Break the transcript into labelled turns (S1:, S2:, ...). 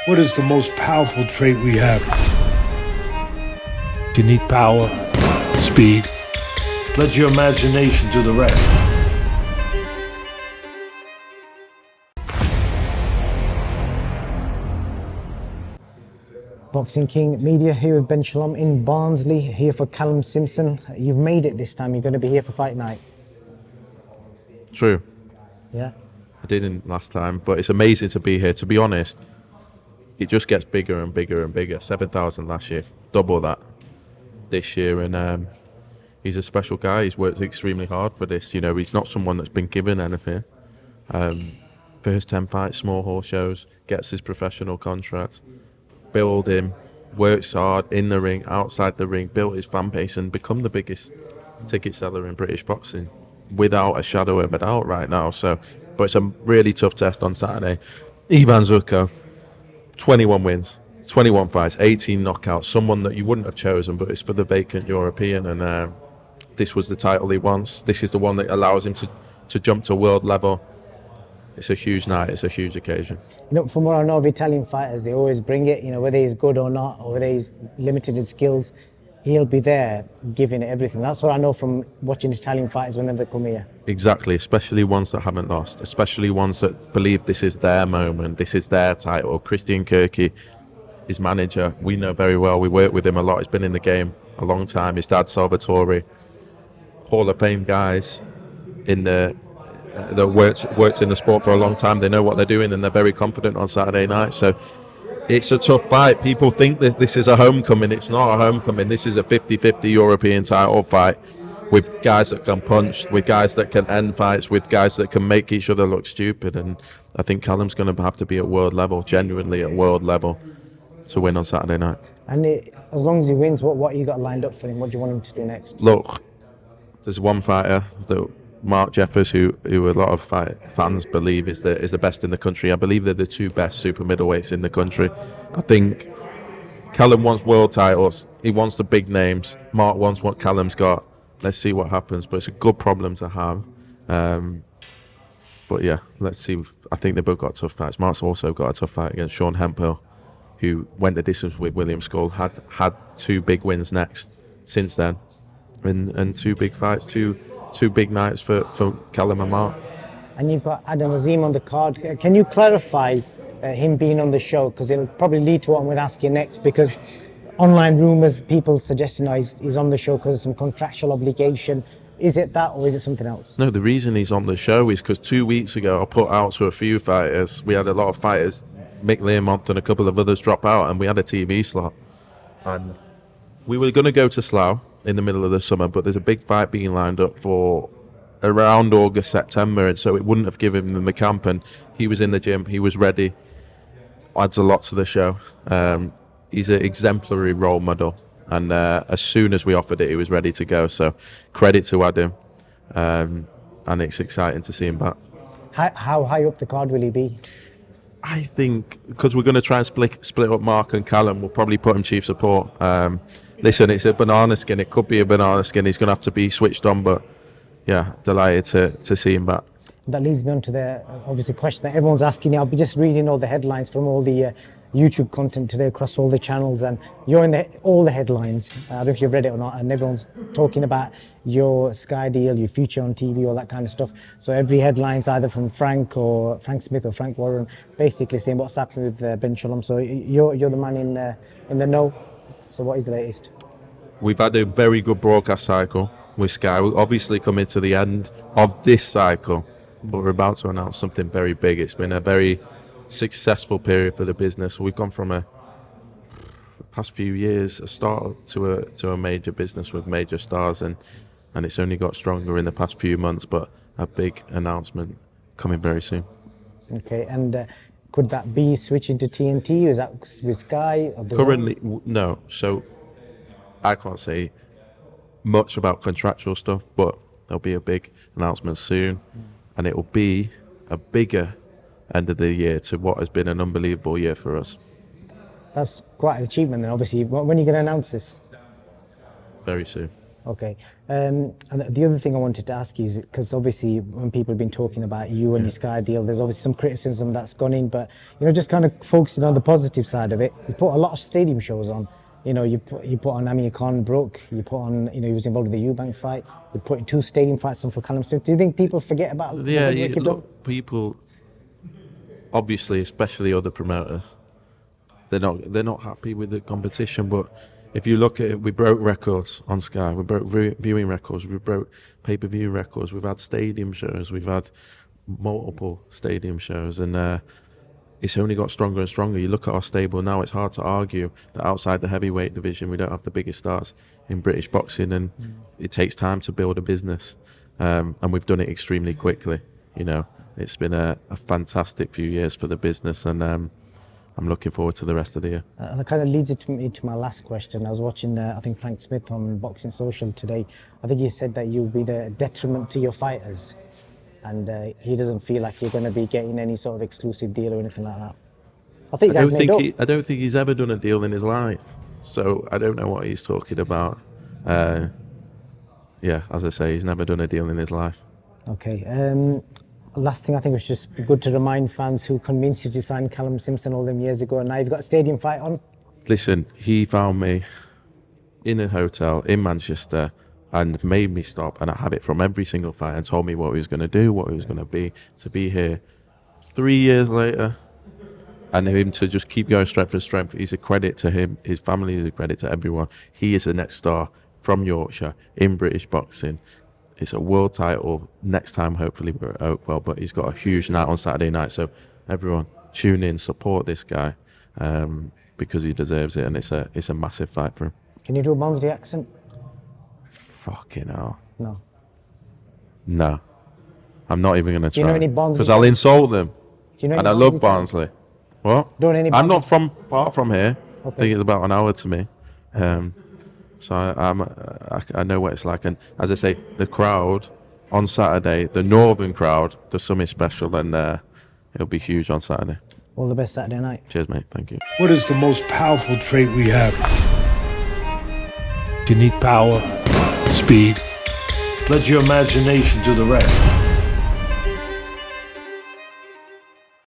S1: What is the most powerful trait we have? You need power, speed. Let your imagination do the rest.
S2: Boxing King Media here with Ben Shalom in Barnsley, here for Callum Simpson. You've made it this time, you're going to be here for fight night.
S3: True.
S2: Yeah?
S3: I didn't last time, but it's amazing to be here. To be honest, it just gets bigger and bigger and bigger. 7,000 last year, double that this year. And he's a special guy. He's worked extremely hard for this. You know, he's not someone that's been given anything. First 10 fights, small horse shows, gets his professional contract. Build him, works hard in the ring, outside the ring, built his fan base and become the biggest ticket seller in British boxing without a shadow of a doubt right now. But it's a really tough test on Saturday. Ivan Zuko, 21 wins, 21 fights, 18 knockouts, someone that you wouldn't have chosen, but it's for the vacant European, and this was the title he wants. This is the one that allows him to jump to world level. It's a huge night, it's a huge occasion.
S2: You know, from what I know of Italian fighters, they always bring it, you know, whether he's good or not, or whether he's limited in skills, he'll be there giving it everything. That's what I know from watching Italian fighters whenever they come here.
S3: Exactly, especially ones that haven't lost, especially ones that believe this is their moment, this is their title. Christian Kirky, his manager, we know very well, we work with him a lot, he's been in the game a long time. His dad, Salvatore, Hall of Fame guys in the that worked in the sport for a long time. They know what they're doing and they're very confident on Saturday night. So it's a tough fight. People think that this is a homecoming. It's not a homecoming. This is a 50-50 European title fight with guys that can punch, with guys that can end fights, with guys that can make each other look stupid. And I think Callum's going to have to be at world level, genuinely at world level, to win on Saturday night.
S2: And as long as he wins, what you got lined up for him? What do you want him to do next?
S3: Look, there's one fighter that Mark Jeffers, who a lot of fans believe is the best in the country. I believe they're the two best super middleweights in the country. I think Callum wants world titles. He wants the big names. Mark wants what Callum's got. Let's see what happens. But it's a good problem to have. But yeah, let's see. I think they both got tough fights. Mark's also got a tough fight against Sean Hemphill, who went the distance with William Skull. Had two big wins next since then, and two big fights, two big nights for Callum and Mark.
S2: And you've got Azim on the card. Can you clarify him being on the show? Because it'll probably lead to what I'm going to ask you next, because online rumours, people suggesting he's on the show because of some contractual obligation. Is it that, or is it something else?
S3: No, the reason he's on the show is because 2 weeks ago I put out to a few fighters. We had a lot of fighters, Mick Learmonth and a couple of others drop out, and we had a TV slot. And we were going to go to Slough in the middle of the summer, but there's a big fight being lined up for around August, September, and so it wouldn't have given him the camp, and he was in the gym, he was ready. Adds a lot to the show. He's an exemplary role model, and as soon as we offered it, he was ready to go, so credit to Adam, and it's exciting to see him back.
S2: How high up the card will he be?
S3: I think, because we're going to try and split up Mark and Callum, we'll probably put him chief support. Listen, it's a banana skin. It could be a banana skin. He's going to have to be switched on, but yeah, delighted to see him back.
S2: That leads me on to the obviously question that everyone's asking you. I'll be just reading all the headlines from all the YouTube content today across all the channels, and you're in all the headlines. I don't know if you've read it or not, and everyone's talking about your Sky deal, your future on TV, all that kind of stuff. So every headline's either from Frank Smith or Frank Warren, basically saying what's happening with Ben Shalom. So you're the man in the know. So what is the latest?
S3: We've had a very good broadcast cycle with Sky. We're obviously coming to the end of this cycle, but we're about to announce something very big. It's been a very successful period for the business. We've gone from the past few years, a start to a major business with major stars, and it's only got stronger in the past few months, but a big announcement coming very soon.
S2: Okay, and could that be switching to TNT? Is that with Sky? Or
S3: Currently, no. So I can't say much about contractual stuff, but there'll be a big announcement soon, and it will be a bigger end of the year to what has been an unbelievable year for us.
S2: That's quite an achievement then, obviously. When are you going to announce this?
S3: Very soon.
S2: Okay. And the other thing I wanted to ask you is, because obviously when people have been talking about you and your Sky deal, there's obviously some criticism that's gone in, but just kind of focusing on the positive side of it, you put a lot of stadium shows on. You put on Amir Khan Brook, you put on, he was involved with the Eubank fight, you put in 2 stadium fights on for Callum Simpson. Do you think people forget about the
S3: Yeah,
S2: good work you've done?
S3: look, people, obviously, especially other promoters, they're not happy with the competition. But if you look at it, we broke records on Sky, we broke viewing records, we broke pay-per-view records, we've had stadium shows, we've had multiple stadium shows, and it's only got stronger and stronger. You look at our stable now, it's hard to argue that outside the heavyweight division we don't have the biggest stars in British boxing, and it takes time to build a business, and we've done it extremely quickly. It's been a fantastic few years for the business, and I'm looking forward to the rest of the year.
S2: That kind of leads me to my last question. I was watching, I think, Frank Smith on Boxing Social today. I think he said that you'll be the detriment to your fighters, and he doesn't feel like you're going to be getting any sort of exclusive deal or anything like that. I think you guys made up.
S3: I don't think he's ever done a deal in his life, so I don't know what he's talking about. Yeah, as I say, he's never done a deal in his life.
S2: Okay. Last thing, I think it was just good to remind fans who convinced you to sign Callum Simpson all them years ago, and now you've got a stadium fight on.
S3: Listen, he found me in a hotel in Manchester and made me stop, and I have it from every single fight, and told me what he was going to do, what he was going to be here 3 years later, and him to just keep going strength for strength. He's a credit to him, his family is a credit to everyone. He is the next star from Yorkshire in British boxing. It's a world title next time, hopefully we're at Oakwell, but he's got a huge night on Saturday night, so everyone tune in, support this guy, because he deserves it, and it's a massive fight for him.
S2: Can you do a Barnsley accent?
S3: Fucking hell.
S2: No.
S3: I'm not even going to try.
S2: Do you know any Barnsley?
S3: Because I'll insult them.
S2: Do you know any
S3: And I love Barnsley. What?
S2: Don't any
S3: I'm not
S2: Barnsley?
S3: far from here.
S2: Okay.
S3: I think it's about an hour to me. So I know what it's like. And as I say, the crowd on Saturday, the northern crowd, there's something special, and it'll be huge on Saturday.
S2: All the best Saturday night.
S3: Cheers, mate. Thank you.
S1: What is the most powerful trait we have? You need power, speed. Let your imagination do the rest.